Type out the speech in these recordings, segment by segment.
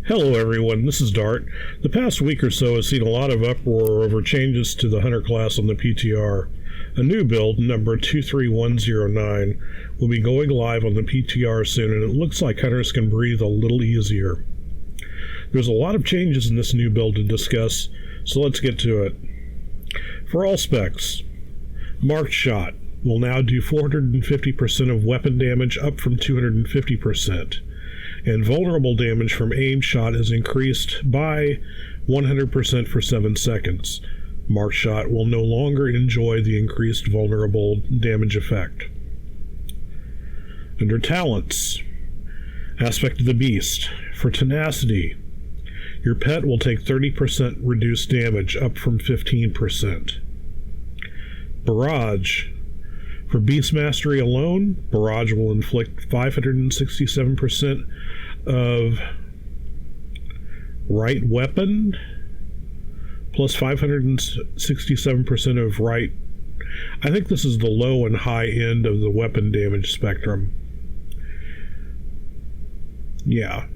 Hello everyone, this is Dartt. The past week or so has seen a lot of uproar over changes to the Hunter class on the PTR. A new build, number 23109, will be going live on the PTR soon, and it looks like Hunters can breathe a little easier. There's a lot of changes in this new build to discuss, so let's get to it. For all specs, Marked Shot will now do 450% of weapon damage, up from 250%. And vulnerable damage from aimed shot is increased by 100% for 7 seconds. Marked Shot will no longer enjoy the increased vulnerable damage effect. Under Talents, Aspect of the Beast. For Tenacity, your pet will take 30% reduced damage, up from 15%. Barrage. For Beast Mastery alone, Barrage will inflict 567% of right weapon, plus 567% of right. I think this is the low and high end of the weapon damage spectrum. Yeah.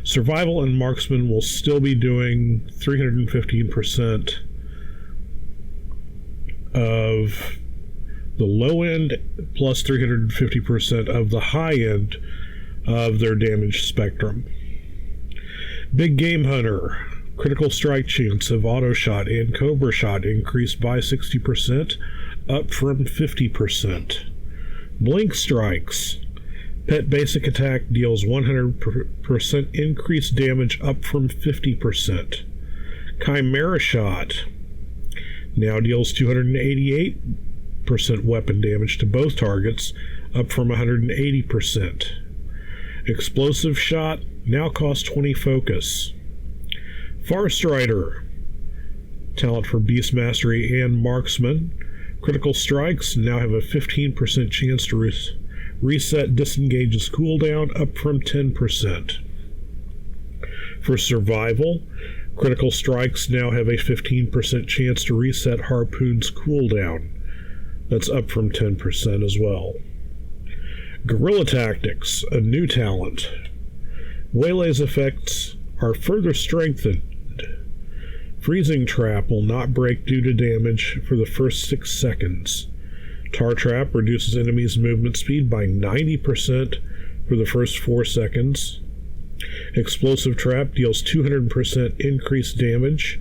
Survival and Marksman will still be doing 315% of the low end, plus 350% of the high end of their damage spectrum. Big Game Hunter, critical strike chance of auto shot and cobra shot increased by 60%, up from 50%. Blink Strikes, pet basic attack deals 100% increased damage, up from 50%. Chimera Shot now deals 288% weapon damage to both targets, up from 180%. Explosive Shot now costs 20 focus. Farstrider, talent for Beast Mastery and Marksman. Critical strikes now have a 15% chance to reset Disengage's cooldown, up from 10%. For Survival, critical strikes now have a 15% chance to reset Harpoon's cooldown. That's up from 10% as well. Guerrilla Tactics, a new talent. Waylay's effects are further strengthened. Freezing Trap will not break due to damage for the first 6 seconds. Tar Trap reduces enemies' movement speed by 90% for the first 4 seconds. Explosive Trap deals 200% increased damage.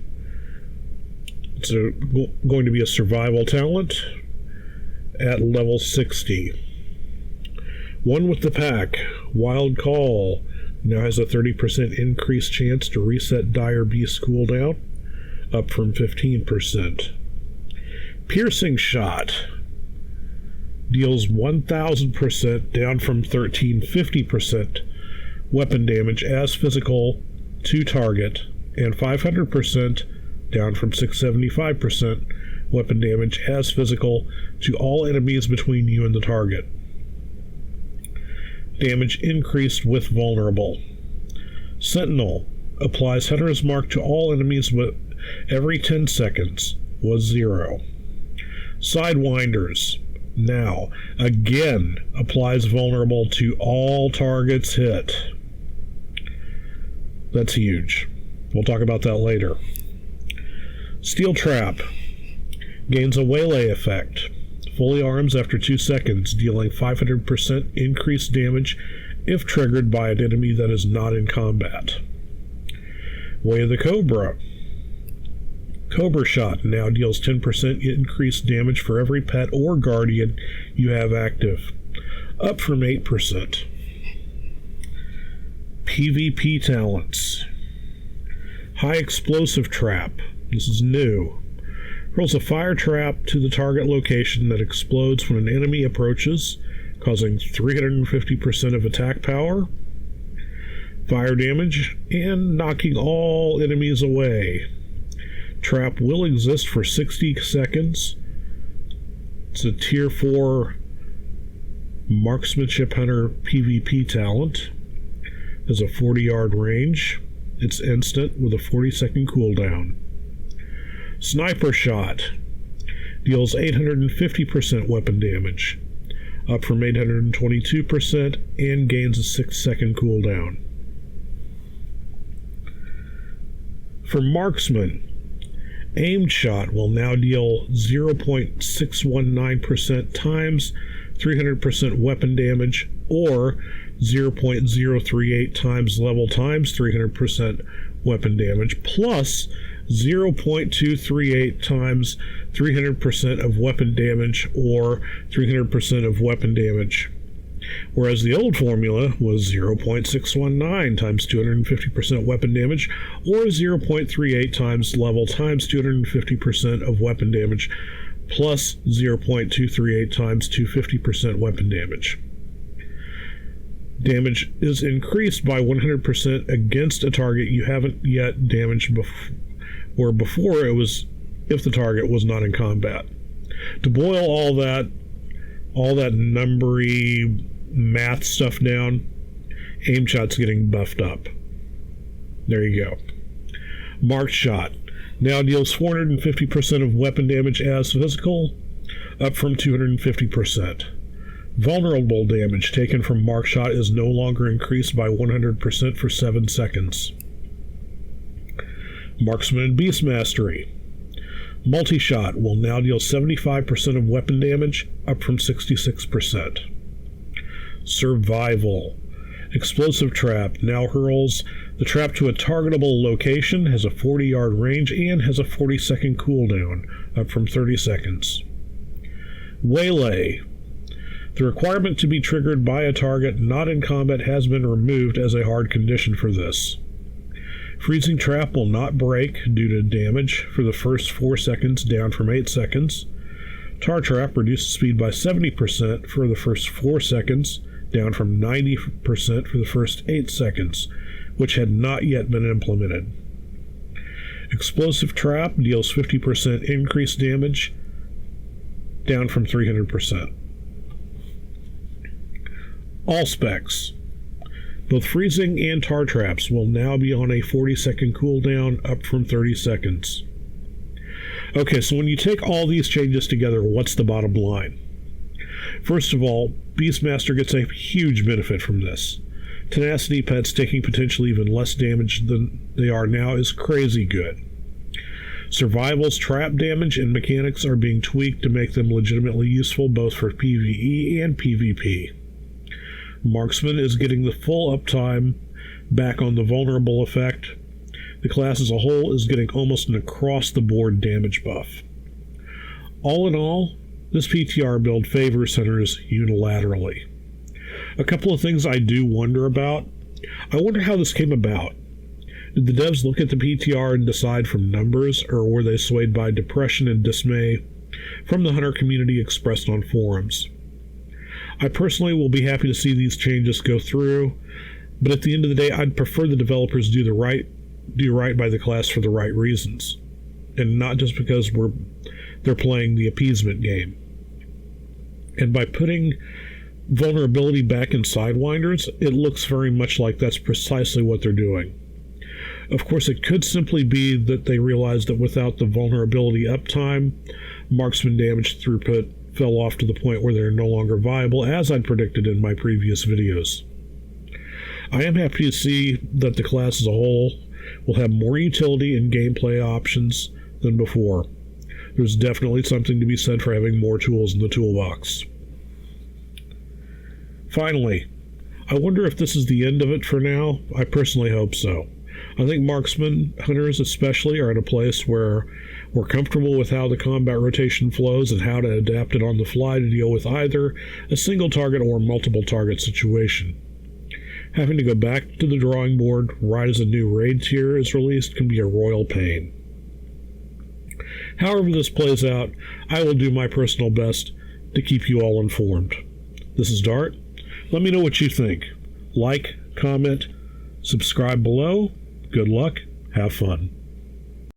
It's going to be a survival talent at level 60. One with the Pack, Wild Call, now has a 30% increased chance to reset Dire Beast cooldown, up from 15%. Piercing Shot deals 1000%, down from 1350% weapon damage as physical to target, and 500%, down from 675% weapon damage as physical to all enemies between you and the target. Damage increased with vulnerable. Sentinel applies Hunter's Mark to all enemies every 10 seconds, was 0. Sidewinders now again applies vulnerable to all targets hit. That's huge. We'll talk about that later. Steel Trap gains a waylay effect. Fully arms after 2 seconds, dealing 500% increased damage if triggered by an enemy that is not in combat. Way of the Cobra. Cobra Shot now deals 10% increased damage for every pet or guardian you have active, up from 8%. PvP talents. High Explosive Trap. This is new. Hurls a fire trap to the target location that explodes when an enemy approaches, causing 350% of attack power, fire damage, and knocking all enemies away. Trap will exist for 60 seconds. It's a Tier 4 Marksmanship Hunter PvP talent. Has a 40-yard range. It's instant with a 40-second cooldown. Sniper Shot deals 850% weapon damage, up from 822%, and gains a 6-second cooldown. For Marksman, aimed shot will now deal 0.619% times 300% weapon damage, or 0.038 times level times 300% weapon damage, plus 0.238 times 300% of weapon damage, or 300% of weapon damage. Whereas the old formula was 0.619 times 250% weapon damage, or 0.38 times level times 250% of weapon damage, plus 0.238 times 250% weapon damage. Damage is increased by 100% against a target you haven't yet damaged where before it was if the target was not in combat. To boil all that numbery math stuff down, aim shot's getting buffed up. There you go. Marked shot now deals 450% of weapon damage as physical, up from 250%. Vulnerable damage taken from marked shot is no longer increased by 100% for 7 seconds. Marksman and Beast Mastery. Multi-shot will now deal 75% of weapon damage, up from 66%. Survival. Explosive trap now hurls the trap to a targetable location, has a 40-yard range, and has a 40-second cooldown, up from 30 seconds. Waylay. The requirement to be triggered by a target not in combat has been removed as a hard condition for this. Freezing trap will not break due to damage for the first 4 seconds, down from 8 seconds. Tar trap reduces speed by 70% for the first 4 seconds, down from 90% for the first 8 seconds, which had not yet been implemented. Explosive trap deals 50% increased damage, down from 300%. All specs. Both freezing and tar traps will now be on a 40-second cooldown, up from 30 seconds. Okay, so when you take all these changes together, what's the bottom line? First of all, Beastmaster gets a huge benefit from this. Tenacity pets taking potentially even less damage than they are now is crazy good. Survival's trap damage and mechanics are being tweaked to make them legitimately useful both for PvE and PvP. Marksman is getting the full uptime back on the vulnerable effect. The class as a whole is getting almost an across-the-board damage buff. All in all, this PTR build favors hunters unilaterally. A couple of things I do wonder about. I wonder how this came about. Did the devs look at the PTR and decide from numbers, or were they swayed by depression and dismay from the hunter community expressed on forums? I personally will be happy to see these changes go through, but at the end of the day, I'd prefer the developers do right by the class for the right reasons, and not just because they're playing the appeasement game. And by putting vulnerability back in Sidewinders, it looks very much like that's precisely what they're doing. Of course, it could simply be that they realized that without the vulnerability uptime, marksman damage throughput fell off to the point where they're no longer viable, as I'd predicted in my previous videos. I am happy to see that the class as a whole will have more utility and gameplay options than before. There's definitely something to be said for having more tools in the toolbox. Finally, I wonder if this is the end of it for now. I personally hope so. I think marksman hunters especially are at a place where we're comfortable with how the combat rotation flows and how to adapt it on the fly to deal with either a single target or multiple target situation. Having to go back to the drawing board right as a new raid tier is released can be a royal pain. However this plays out, I will do my personal best to keep you all informed. This is Dartt. Let me know what you think. Like, comment, subscribe below. Good luck. Have fun.